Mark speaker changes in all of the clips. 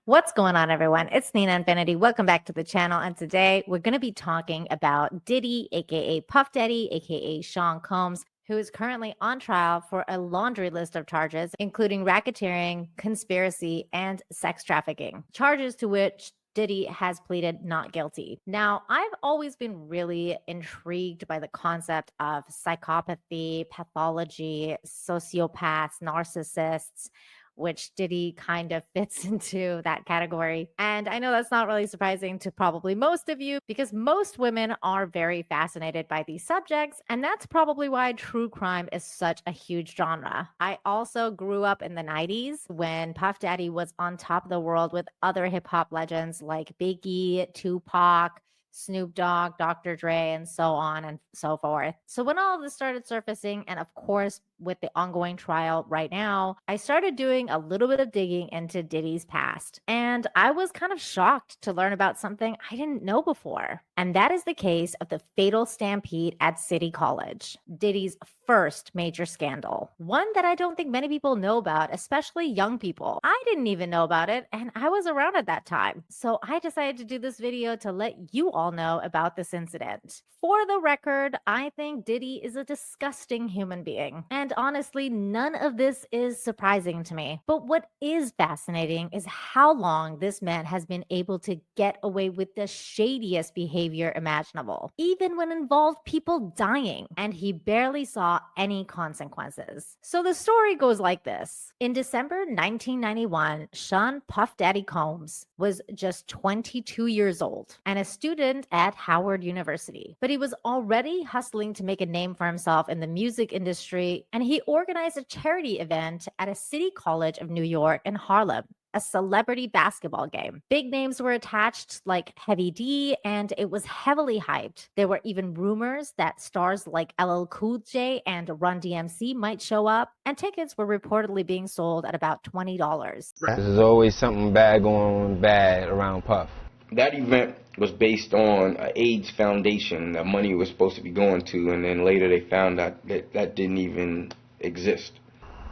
Speaker 1: What's going on, everyone? It's Nina Infinity. Welcome back to the channel. And today we're going to be talking about Diddy, aka Puff Daddy, aka Sean Combs, who is currently on trial for a laundry list of charges, including racketeering, conspiracy, and sex trafficking. Charges to which Diddy has pleaded not guilty. Now, I've always been really intrigued by the concept of psychopathy, pathology, sociopaths, narcissists, which Diddy kind of fits into that category. And I know that's not really surprising to probably most of you because most women are very fascinated by these subjects. And that's probably why true crime is such a huge genre. I also grew up in the 90s when Puff Daddy was on top of the world with other hip hop legends like Biggie, Tupac, Snoop Dogg, Dr. Dre, and so on and so forth. So when all of this started surfacing, and of course, with the ongoing trial right now, I started doing a little bit of digging into Diddy's past. And I was kind of shocked to learn about something I didn't know before. And that is the case of the fatal stampede at City College, Diddy's first major scandal. One that I don't think many people know about, especially young people. I didn't even know about it, and I was around at that time. So I decided to do this video to let you all know about this incident. For the record, I think Diddy is a disgusting human being. And honestly, none of this is surprising to me. But what is fascinating is how long this man has been able to get away with the shadiest behavior imaginable, even when involved people dying, and he barely saw any consequences. So the story goes like this. In December 1991, Sean Puff Daddy Combs was just 22 years old and a student at Howard University. But he was already hustling to make a name for himself in the music industry, and he organized a charity event at a city college of New York in Harlem, a celebrity basketball game. Big names were attached like Heavy D, and it was heavily hyped. There were even rumors that stars like LL Cool J and Run DMC might show up, and tickets were reportedly being sold at about $20.
Speaker 2: There's always something bad going bad around Puff.
Speaker 3: That event was based on an AIDS foundation that money was supposed to be going to, and then later they found out that that didn't even exist.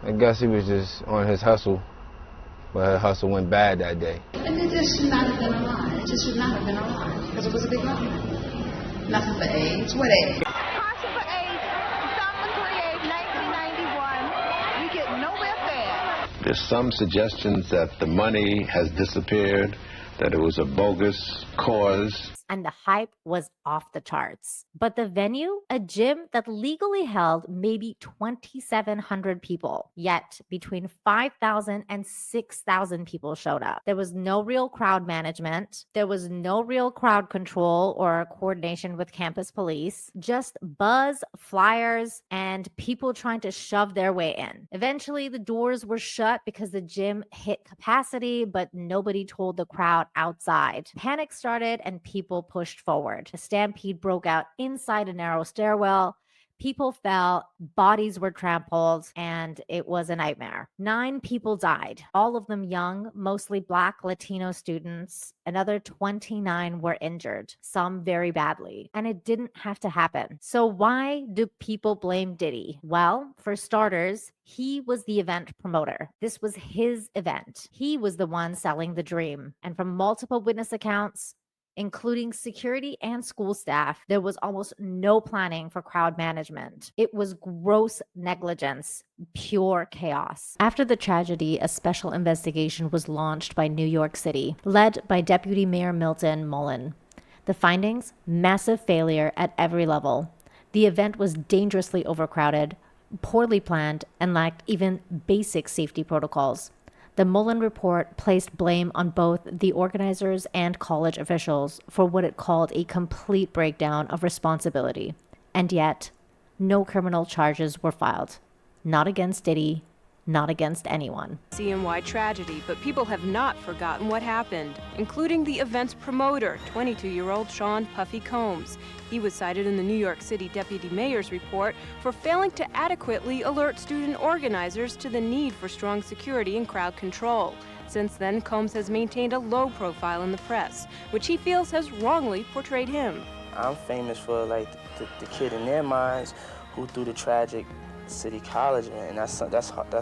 Speaker 2: I guess he was just on his hustle, but his hustle went bad that day.
Speaker 4: And it just should not have been a lie. It just should not have been a lie, because it was a big lie. Nothing for AIDS. What AIDS?
Speaker 5: Marching for AIDS, December 28, 1991. We get nowhere fast.
Speaker 6: There's some suggestions that the money has disappeared, that it was a bogus cause.
Speaker 1: And the hype was off the charts. But the venue, a gym that legally held maybe 2,700 people, yet between 5,000 and 6,000 people showed up. There was no real crowd management. There was no real crowd control or coordination with campus police, just buzz, flyers, and people trying to shove their way in. Eventually, the doors were shut because the gym hit capacity, but nobody told the crowd outside. Panic started and people pushed forward. A stampede broke out inside a narrow stairwell. People fell, bodies were trampled, and it was a nightmare. 9 people died, all of them young, mostly Black Latino students. Another 29 were injured, some very badly, and it didn't have to happen. So why do people blame Diddy? Well, for starters, he was the event promoter. This was his event. He was the one selling the dream. And from multiple witness accounts, including security and school staff, there was almost no planning for crowd management. It was gross negligence, pure chaos. After the tragedy, a special investigation was launched by New York City, led by Deputy Mayor Milton Mullen. The findings? Massive failure at every level. The event was dangerously overcrowded, poorly planned, and lacked even basic safety protocols. The Mullen report placed blame on both the organizers and college officials for what it called a complete breakdown of responsibility. And yet, no criminal charges were filed. Not against Diddy, not against anyone.
Speaker 7: CNY tragedy, but people have not forgotten what happened, including the event's promoter, 22-year-old Sean Puffy Combs. He was cited in the New York City Deputy Mayor's report for failing to adequately alert student organizers to the need for strong security and crowd control. Since then, Combs has maintained a low profile in the press, which he feels has wrongly portrayed him.
Speaker 8: I'm famous for, like, the kid in their minds who, through the tragic City College, and that's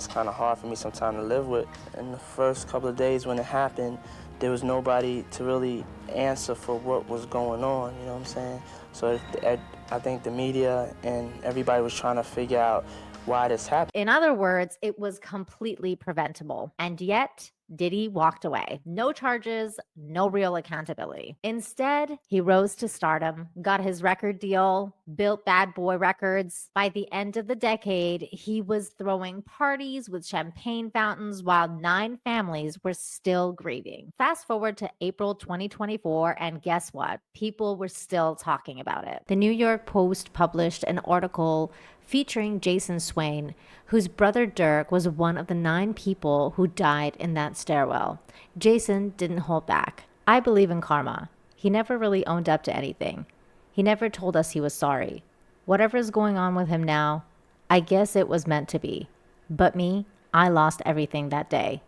Speaker 8: kind of hard for me sometimes to live with. In the first couple of days when it happened, there was nobody to really answer for what was going on, you know what I'm saying? So I think the media and everybody was trying to figure out why this happened.
Speaker 1: In other words, it was completely preventable. And yet, Diddy walked away. No charges, no real accountability. Instead, he rose to stardom, got his record deal, built Bad Boy Records. By the end of the decade, he was throwing parties with champagne fountains while 9 families were still grieving. Fast forward to April 2024, and guess what? People were still talking about it. The New York Post published an article featuring Jason Swain, whose brother Dirk was one of the 9 people who died in that stairwell. Jason didn't hold back. I believe in karma. He never really owned up to anything. He never told us he was sorry. Whatever is going on with him now, I guess it was meant to be. But me, I lost everything that day.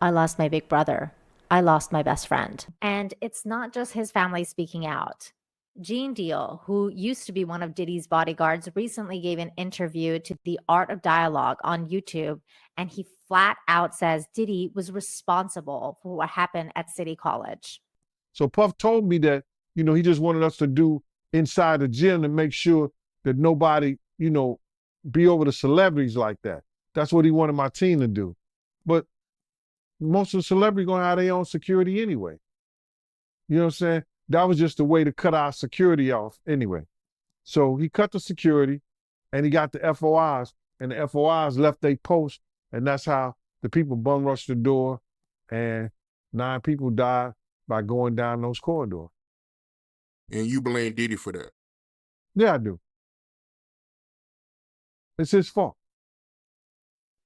Speaker 1: I lost my big brother. I lost my best friend. And it's not just his family speaking out. Gene Deal, who used to be one of Diddy's bodyguards, recently gave an interview to The Art of Dialogue on YouTube, and he flat out says Diddy was responsible for what happened at City College.
Speaker 9: So Puff told me that, he just wanted us to do inside the gym to make sure that nobody, be over the celebrities like that. That's what he wanted my team to do. But most of the celebrities gonna have their own security anyway. You know what I'm saying? That was just a way to cut our security off anyway. So he cut the security and he got the FOIs, and the FOIs left their post, and that's how the people bum rushed the door, and 9 people died by going down those corridors.
Speaker 10: And you blame Diddy for that?
Speaker 9: Yeah, I do. It's his fault.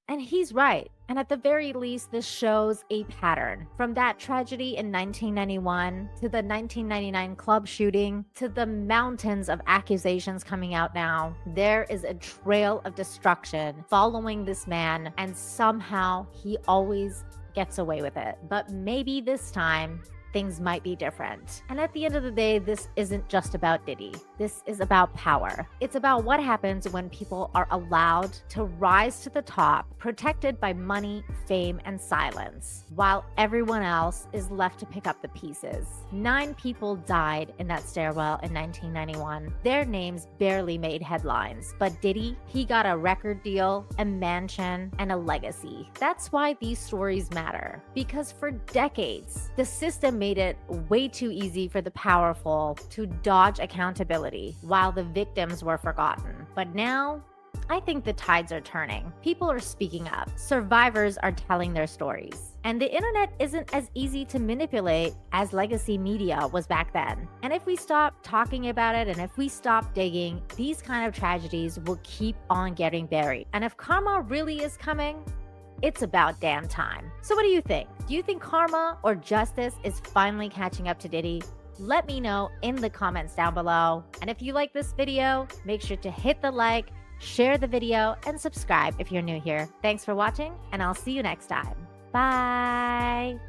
Speaker 1: And he's right. And at the very least, this shows a pattern. From that tragedy in 1991 to the 1999 club shooting to the mountains of accusations coming out now, there is a trail of destruction following this man, and somehow he always gets away with it. But maybe this time, things might be different. And at the end of the day, this isn't just about Diddy. This is about power. It's about what happens when people are allowed to rise to the top, protected by money, fame, and silence, while everyone else is left to pick up the pieces. 9 people died in that stairwell in 1991. Their names barely made headlines, but Diddy, he got a record deal, a mansion, and a legacy. That's why these stories matter, because for decades, the system made it way too easy for the powerful to dodge accountability while the victims were forgotten. But now, I think the tides are turning. People are speaking up. Survivors are telling their stories. And the internet isn't as easy to manipulate as legacy media was back then. And if we stop talking about it, and if we stop digging, these kind of tragedies will keep on getting buried. And if karma really is coming, it's about damn time. So what do you think? Do you think karma or justice is finally catching up to Diddy? Let me know in the comments down below. And if you like this video, make sure to hit the like, share the video, and subscribe if you're new here. Thanks for watching, and I'll see you next time. Bye.